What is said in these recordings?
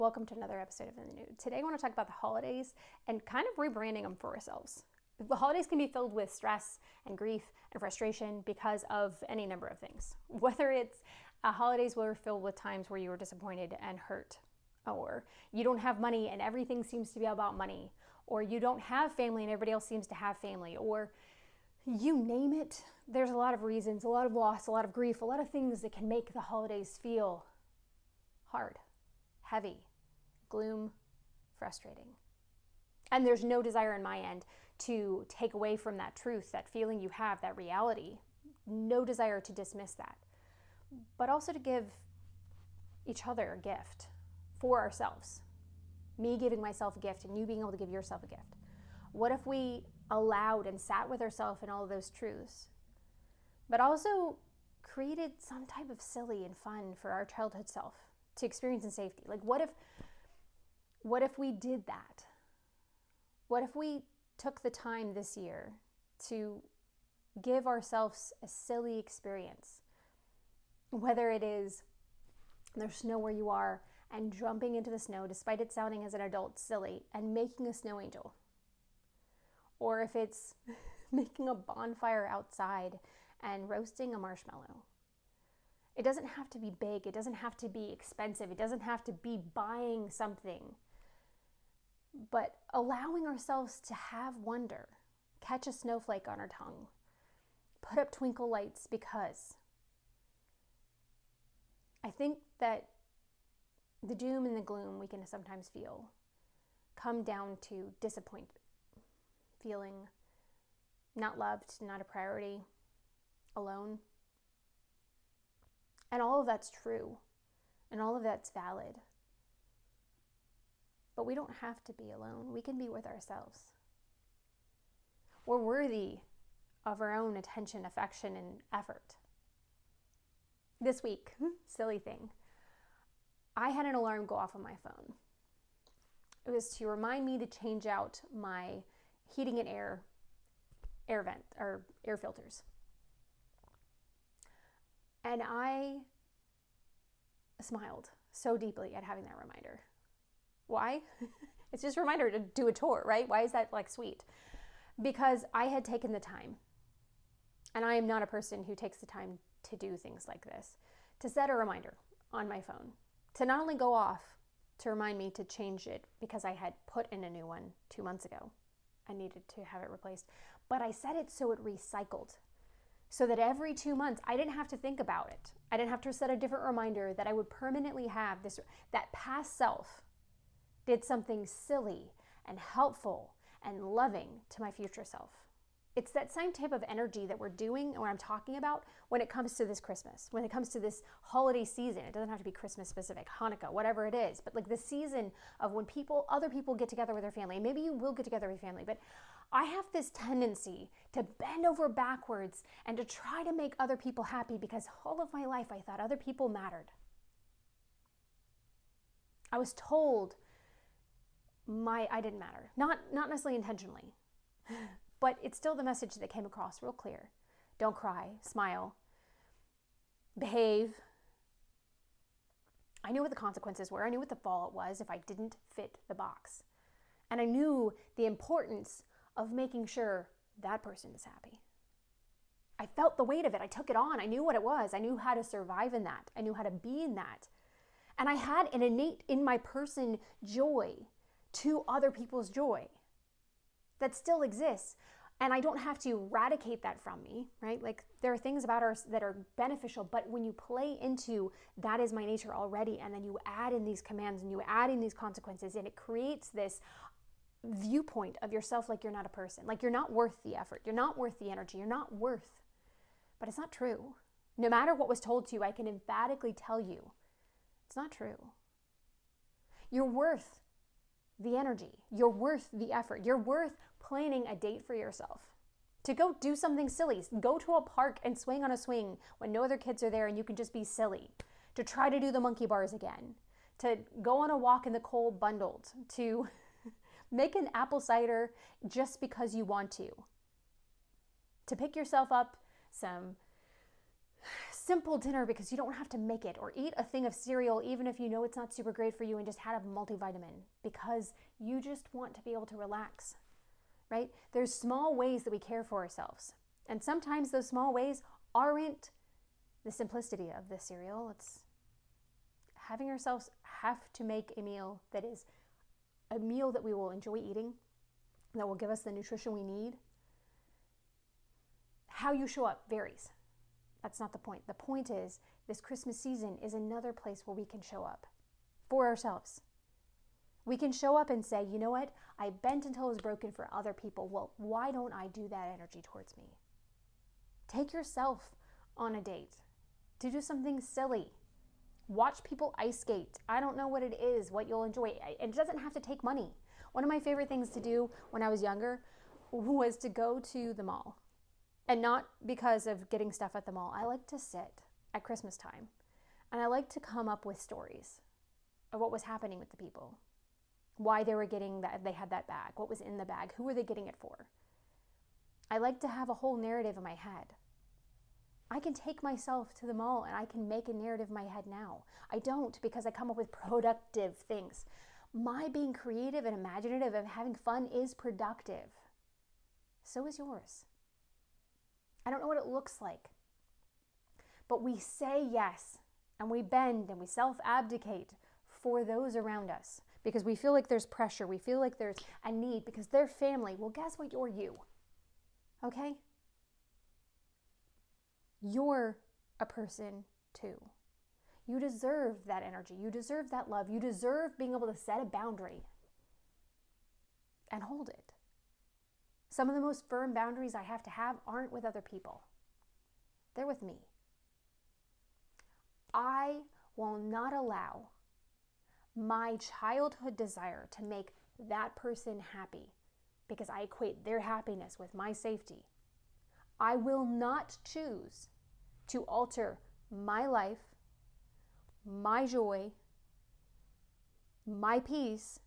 Welcome to another episode of In the Nude. Today I want to talk about the holidays and kind of rebranding them for ourselves. The holidays can be filled with stress and grief and frustration because of any number of things. Whether it's holidays were filled with times where you were disappointed and hurt, or you don't have money and everything seems to be about money, or you don't have family and everybody else seems to have family, or you name it. There's a lot of reasons, a lot of loss, a lot of grief, a lot of things that can make the holidays feel hard, heavy, gloom, frustrating. And there's no desire on my end to take away from that truth, that feeling you have, that reality. No desire to dismiss that, but also to give each other a gift for ourselves. Me giving myself a gift and you being able to give yourself a gift. What if we allowed and sat with ourselves in all of those truths, but also created some type of silly and fun for our childhood self to experience in safety? Like what if we did that? What if we took the time this year to give ourselves a silly experience? Whether it is there's snow where you are and jumping into the snow despite it sounding as an adult silly and making a snow angel. Or if it's making a bonfire outside and roasting a marshmallow. It doesn't have to be big. It doesn't have to be expensive. It doesn't have to be buying something. But allowing ourselves to have wonder, catch a snowflake on our tongue, put up twinkle lights, because I think that the doom and the gloom we can sometimes feel come down to disappointment, feeling not loved, not a priority, alone. And all of that's true, and all of that's valid. But we don't have to be alone. We can be with ourselves. We're worthy of our own attention, affection, and effort. This week, silly thing, I had an alarm go off on my phone. It was to remind me to change out my heating and air vent or air filters. And I smiled so deeply at having that reminder. Why? It's just a reminder to do a tour, right? Why is that like sweet? Because I had taken the time, and I am not a person who takes the time to do things like this, to set a reminder on my phone, to not only go off to remind me to change it because I had put in a new one 2 months ago. I needed to have it replaced, but I set it so it recycled. So that every 2 months, I didn't have to think about it. I didn't have to set a different reminder that I would permanently have this, that past self did something silly and helpful and loving to my future self. It's that same type of energy that we're doing and what I'm talking about when it comes to this Christmas, when it comes to this holiday season. It doesn't have to be Christmas specific, Hanukkah, whatever it is, but like the season of when other people get together with their family. Maybe you will get together with your family, but I have this tendency to bend over backwards and to try to make other people happy because all of my life I thought other people mattered. I was told I didn't matter. Not necessarily intentionally, but it's still the message that came across real clear. Don't cry, smile, behave. I knew what the consequences were. I knew what the fallout was if I didn't fit the box. And I knew the importance of making sure that person is happy. I felt the weight of it. I took it on. I knew what it was. I knew how to survive in that. I knew how to be in that. And I had an innate in my person joy to other people's joy that still exists. And I don't have to eradicate that from me, right? Like there are things about us that are beneficial, but when you play into that is my nature already, and then you add in these commands and you add in these consequences, and it creates this viewpoint of yourself like you're not a person, like you're not worth the effort, you're not worth the energy, you're not worth. But it's not true. No matter what was told to you, I can emphatically tell you, it's not true. You're worth the energy. You're worth the effort. You're worth planning a date for yourself. To go do something silly. Go to a park and swing on a swing when no other kids are there and you can just be silly. To try to do the monkey bars again. To go on a walk in the cold bundled. To make an apple cider just because you want to. To pick yourself up some simple dinner because you don't have to make it, or eat a thing of cereal even if you know it's not super great for you and just had a multivitamin because you just want to be able to relax, right? There's small ways that we care for ourselves. And sometimes those small ways aren't the simplicity of the cereal. It's having ourselves have to make a meal that is a meal that we will enjoy eating, that will give us the nutrition we need. How you show up varies. That's not the point. The point is, this Christmas season is another place where we can show up for ourselves. We can show up and say, you know what? I bent until it was broken for other people. Well, why don't I do that energy towards me? Take yourself on a date to do something silly. Watch people ice skate. I don't know what it is, what you'll enjoy. It doesn't have to take money. One of my favorite things to do when I was younger was to go to the mall. And not because of getting stuff at the mall. I like to sit at Christmas time and I like to come up with stories of what was happening with the people, why they were getting that, they had that bag, what was in the bag, who were they getting it for. I like to have a whole narrative in my head. I can take myself to the mall and I can make a narrative in my head now. I don't, because I come up with productive things. My being creative and imaginative and having fun is productive. So is yours. I don't know what it looks like, but we say yes and we bend and we self-abdicate for those around us because we feel like there's pressure. We feel like there's a need because they're family. Well, guess what? You're you. Okay? You're a person too. You deserve that energy. You deserve that love. You deserve being able to set a boundary and hold it. Some of the most firm boundaries I have to have aren't with other people. They're with me. I will not allow my childhood desire to make that person happy because I equate their happiness with my safety. I will not choose to alter my life, my joy, my peace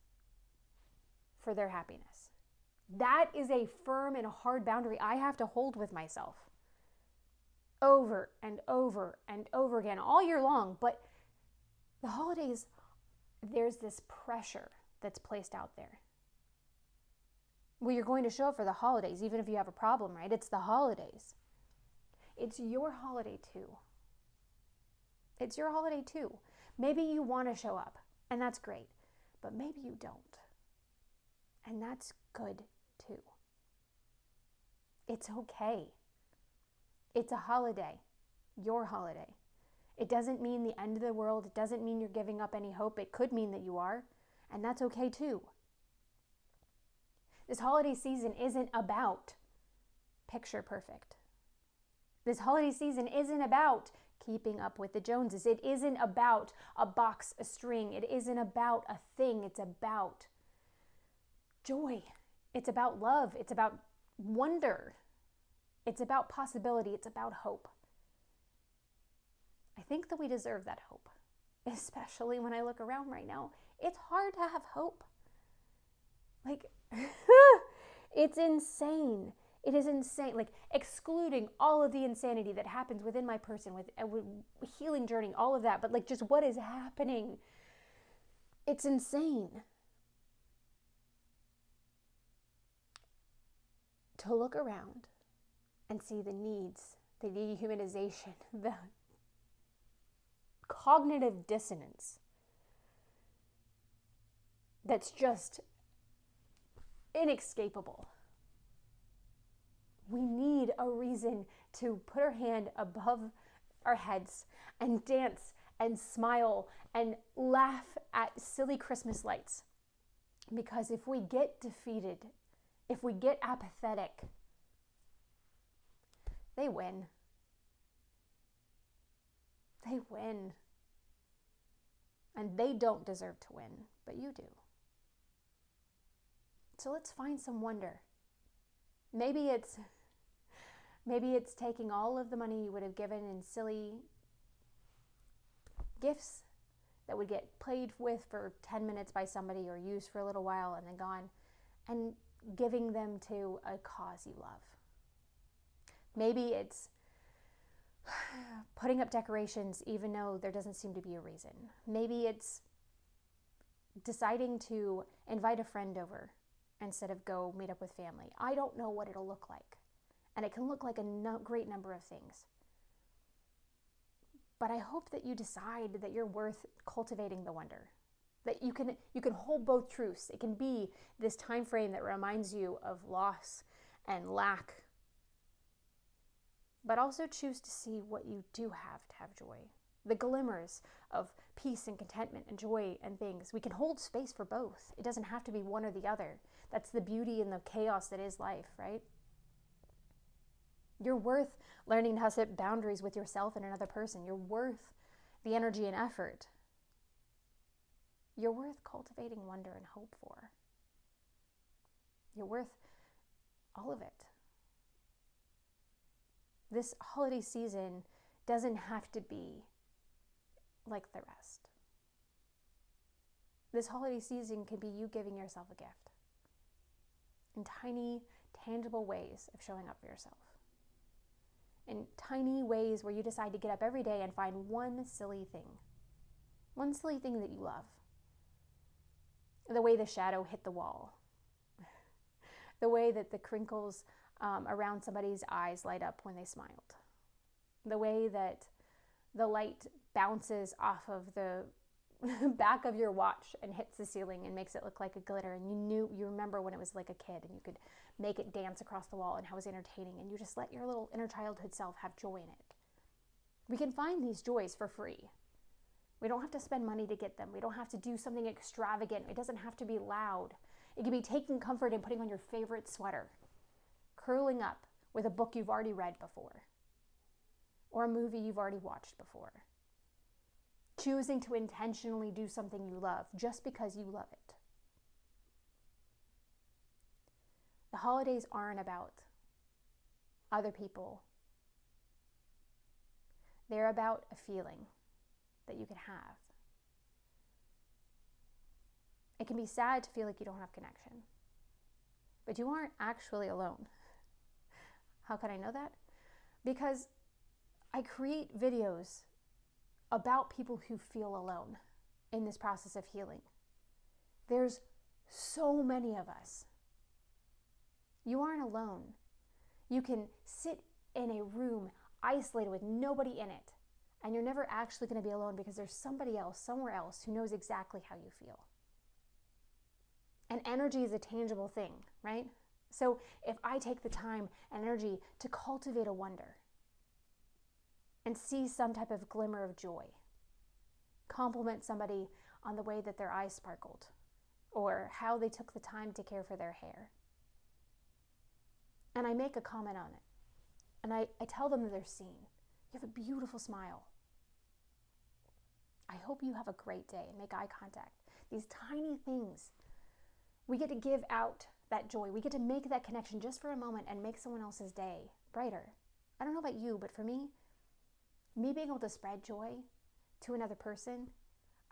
for their happiness. That is a firm and a hard boundary I have to hold with myself over and over and over again all year long. But the holidays, there's this pressure that's placed out there. Well, you're going to show up for the holidays, even if you have a problem, right? It's the holidays. It's your holiday too. It's your holiday too. Maybe you want to show up, and that's great, but maybe you don't. And that's good too. It's okay. It's a holiday, your holiday. It doesn't mean the end of the world. It doesn't mean you're giving up any hope. It could mean that you are, and that's okay too. This holiday season isn't about picture perfect. This holiday season isn't about keeping up with the Joneses. It isn't about a box, a string. It isn't about a thing. It's about joy. It's about love. It's about wonder. It's about possibility. It's about hope. I think that we deserve that hope, especially when I look around right now. It's hard to have hope. Like, it's insane. It is insane. Like, excluding all of the insanity that happens within my person, with healing journey, all of that. But like, just what is happening? It's insane. To look around and see the needs, the dehumanization, the cognitive dissonance that's just inescapable. We need a reason to put our hand above our heads and dance and smile and laugh at silly Christmas lights. Because if we get defeated, if we get apathetic, they win. They win. And they don't deserve to win, but you do. So let's find some wonder. Maybe it's taking all of the money you would have given in silly gifts that would get played with for 10 minutes by somebody or used for a little while and then gone, and giving them to a cause you love. Maybe it's putting up decorations even though there doesn't seem to be a reason. Maybe it's deciding to invite a friend over instead of go meet up with family. I don't know what it'll look like. And it can look like a great number of things. But I hope that you decide that you're worth cultivating the wonder. That you can hold both truths. It can be this time frame that reminds you of loss and lack, but also choose to see what you do have to have joy. The glimmers of peace and contentment and joy and things. We can hold space for both. It doesn't have to be one or the other. That's the beauty and the chaos that is life, right? You're worth learning how to set boundaries with yourself and another person. You're worth the energy and effort. You're worth cultivating wonder and hope for. You're worth all of it. This holiday season doesn't have to be like the rest. This holiday season can be you giving yourself a gift in tiny, tangible ways of showing up for yourself. In tiny ways where you decide to get up every day and find one silly thing that you love. The way the shadow hit the wall. The way that the crinkles around somebody's eyes light up when they smiled. The way that the light bounces off of the back of your watch and hits the ceiling and makes it look like a glitter, and you remember when it was like a kid and you could make it dance across the wall and how it was entertaining, and you just let your little inner childhood self have joy in it. We can find these joys for free. We don't have to spend money to get them. We don't have to do something extravagant. It doesn't have to be loud. It can be taking comfort in putting on your favorite sweater, curling up with a book you've already read before, or a movie you've already watched before. Choosing to intentionally do something you love just because you love it. The holidays aren't about other people. They're about a feeling that you can have. It can be sad to feel like you don't have connection, but you aren't actually alone. How can I know that? Because I create videos about people who feel alone in this process of healing. There's so many of us. You aren't alone. You can sit in a room isolated with nobody in it, and you're never actually going to be alone because there's somebody else somewhere else who knows exactly how you feel. And energy is a tangible thing, right? So if I take the time and energy to cultivate a wonder and see some type of glimmer of joy, compliment somebody on the way that their eyes sparkled or how they took the time to care for their hair, and I make a comment on it, and I tell them that they're seen. You have a beautiful smile. I hope you have a great day, and make eye contact. These tiny things, we get to give out that joy. We get to make that connection just for a moment and make someone else's day brighter. I don't know about you, but for me being able to spread joy to another person,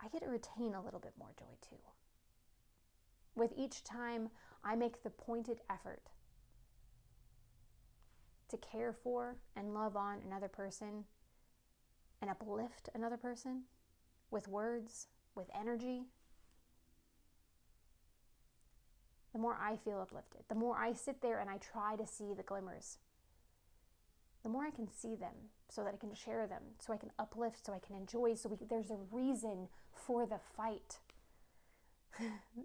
I get to retain a little bit more joy too. With each time I make the pointed effort to care for and love on another person and uplift another person with words, with energy, the more I feel uplifted, the more I sit there and I try to see the glimmers, the more I can see them so that I can share them, so I can uplift, so I can enjoy, there's a reason for the fight.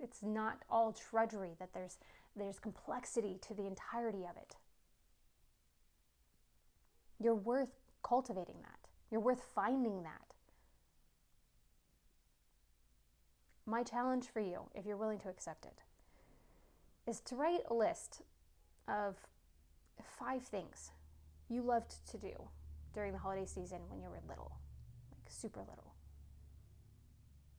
It's not all drudgery, that there's complexity to the entirety of it. You're worth cultivating that. You're worth finding that. My challenge for you, if you're willing to accept it, is to write a list of 5 things you loved to do during the holiday season when you were little, like super little.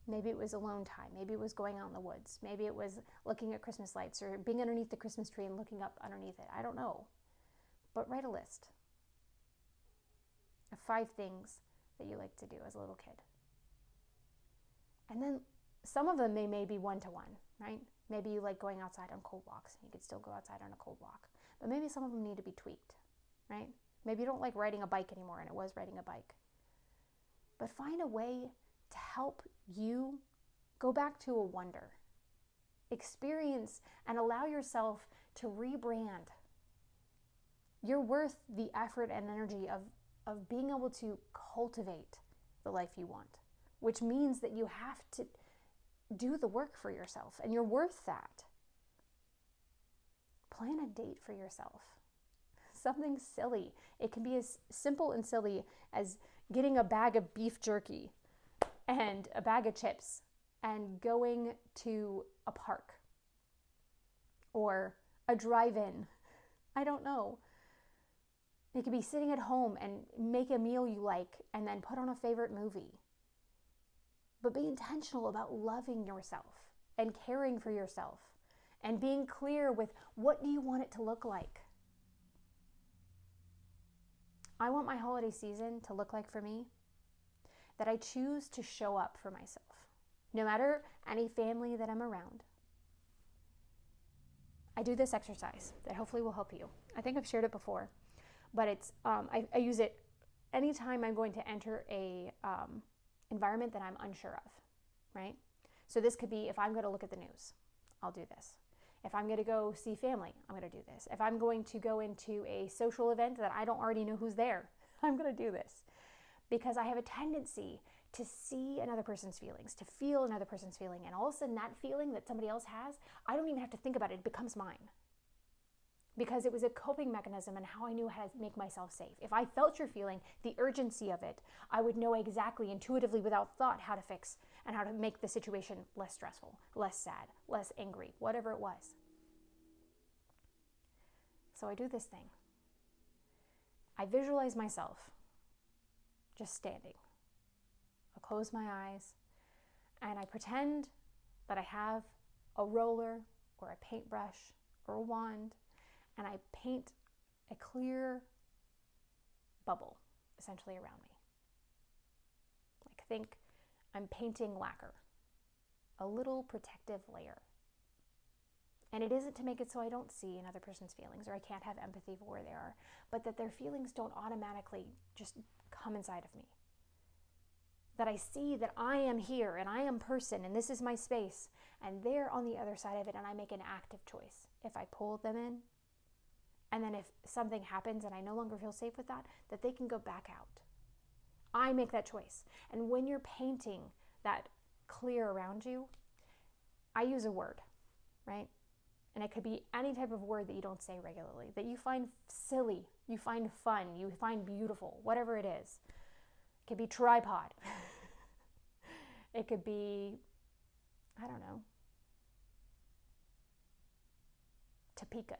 Maybe it was alone time. Maybe it was going out in the woods. Maybe it was looking at Christmas lights or being underneath the Christmas tree and looking up underneath it. I don't know. But write a list of 5 things that you like to do as a little kid. And then some of them may be one-to-one, right? Maybe you like going outside on cold walks. You could still go outside on a cold walk. But maybe some of them need to be tweaked, right? Maybe you don't like riding a bike anymore, and it was riding a bike. But find a way to help you go back to a wonder. Experience and allow yourself to rebrand. You're worth the effort and energy of being able to cultivate the life you want, which means that you have to do the work for yourself, and you're worth that. Plan a date for yourself. Something silly. It can be as simple and silly as getting a bag of beef jerky and a bag of chips and going to a park or a drive-in. I don't know. It could be sitting at home and make a meal you like and then put on a favorite movie. But be intentional about loving yourself and caring for yourself and being clear with what do you want it to look like. I want my holiday season to look like for me that I choose to show up for myself, no matter any family that I'm around. I do this exercise that hopefully will help you. I think I've shared it before, but it's I use it anytime I'm going to enter a environment that I'm unsure of, right? So this could be if I'm going to look at the news, I'll do this. If I'm going to go see family, I'm going to do this. If I'm going to go into a social event that I don't already know who's there, I'm going to do this. Because I have a tendency to see another person's feelings, to feel another person's feeling, and all of a sudden that feeling that somebody else has, I don't even have to think about it, it becomes mine. Because it was a coping mechanism and how I knew how to make myself safe. If I felt your feeling, the urgency of it, I would know exactly, intuitively, without thought, how to fix and how to make the situation less stressful, less sad, less angry, whatever it was. So I do this thing. I visualize myself just standing. I close my eyes and I pretend that I have a roller or a paintbrush or a wand, and I paint a clear bubble essentially around me. Like, think I'm painting lacquer, a little protective layer. And it isn't to make it so I don't see another person's feelings or I can't have empathy for where they are, but that their feelings don't automatically just come inside of me. That I see that I am here and I am person and this is my space and they're on the other side of it, and I make an active choice. If I pull them in, and then if something happens and I no longer feel safe with that, that they can go back out. I make that choice. And when you're painting that clear around you, I use a word, right? And it could be any type of word that you don't say regularly, that you find silly, you find fun, you find beautiful, whatever it is. It could be tripod. It could be, I don't know, Topeka.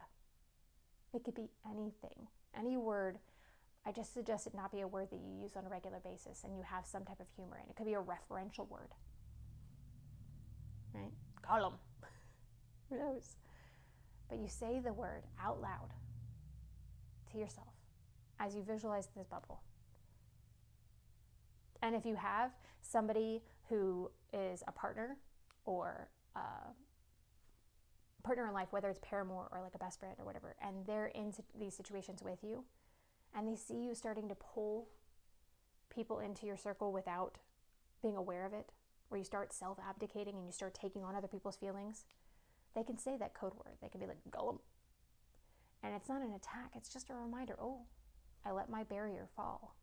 It could be anything, any word. I just suggest it not be a word that you use on a regular basis and you have some type of humor in it. It could be a referential word, right? Column. Who knows? But you say the word out loud to yourself as you visualize this bubble. And if you have somebody who is a partner or a partner in life, whether it's paramour or like a best friend or whatever, and they're in these situations with you, and they see you starting to pull people into your circle without being aware of it, where you start self-abdicating and you start taking on other people's feelings, they can say that code word. They can be like, Gollum. And it's not an attack. It's just a reminder, oh, I let my barrier fall.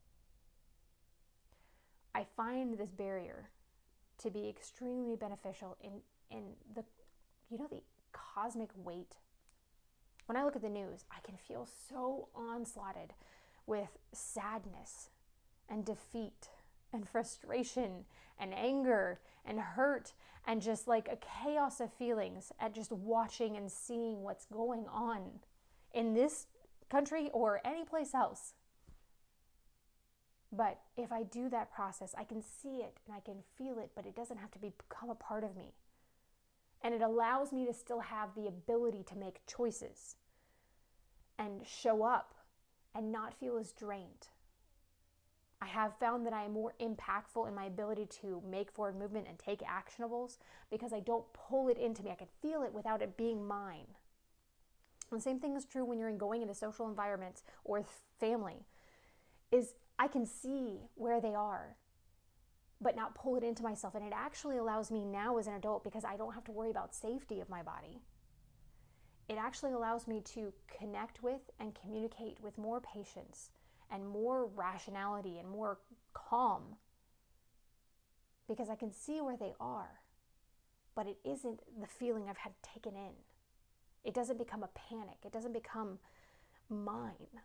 I find this barrier to be extremely beneficial in the, the cosmic weight. When I look at the news, I can feel so onslaughted with sadness and defeat and frustration and anger and hurt and just like a chaos of feelings at just watching and seeing what's going on in this country or any place else. But if I do that process, I can see it and I can feel it, but it doesn't have to become a part of me. And it allows me to still have the ability to make choices and show up and not feel as drained. I have found that I am more impactful in my ability to make forward movement and take actionables because I don't pull it into me. I can feel it without it being mine. The same thing is true when you're going into social environments or with family, is I can see where they are, but not pull it into myself. And it actually allows me now as an adult, because I don't have to worry about safety of my body. It actually allows me to connect with and communicate with more patience and more rationality and more calm, because I can see where they are, but it isn't the feeling I've had taken in. It doesn't become a panic. It doesn't become mine.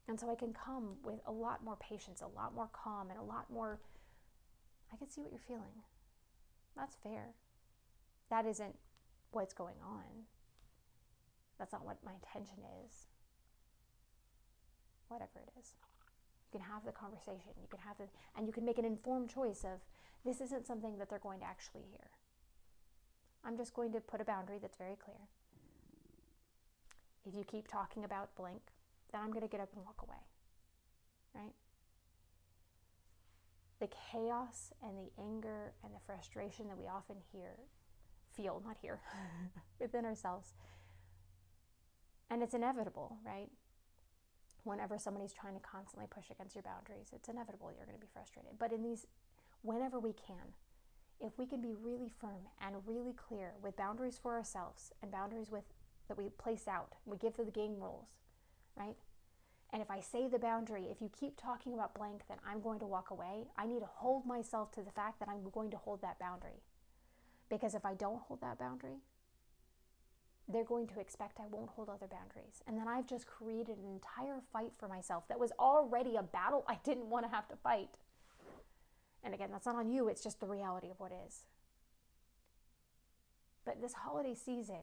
And so I can come with a lot more patience, a lot more calm, and a lot more, I can see what you're feeling. That's fair. That isn't what's going on. That's not what my intention is. Whatever it is. You can have the conversation. And you can make an informed choice of, this isn't something that they're going to actually hear. I'm just going to put a boundary that's very clear. If you keep talking about blank, then I'm going to get up and walk away, right? The chaos and the anger and the frustration that we often feel within ourselves. And it's inevitable, right? Whenever somebody's trying to constantly push against your boundaries, it's inevitable you're going to be frustrated. But whenever we can, if we can be really firm and really clear with boundaries for ourselves and boundaries that we place out, we give to the game rules, right? And if I say the boundary, if you keep talking about blank, then I'm going to walk away. I need to hold myself to the fact that I'm going to hold that boundary. Because if I don't hold that boundary, they're going to expect I won't hold other boundaries. And then I've just created an entire fight for myself that was already a battle I didn't want to have to fight. And again, that's not on you, it's just the reality of what is. But this holiday season,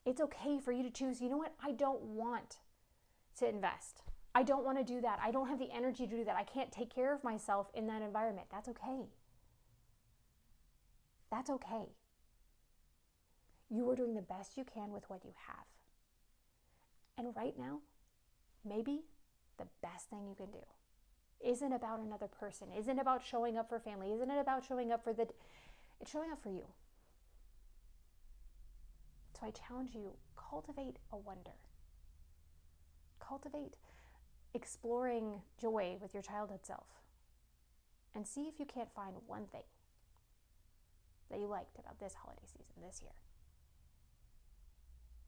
it's okay for you to choose, you know what, I don't want to invest. I don't want to do that. I don't have the energy to do that. I can't take care of myself in that environment. That's okay. That's okay. You are doing the best you can with what you have. And right now, maybe the best thing you can do isn't about another person, isn't about showing up for family, isn't it about showing up it's showing up for you. So I challenge you, cultivate a wonder. Cultivate exploring joy with your childhood self. And see if you can't find one thing that you liked about this holiday season this year.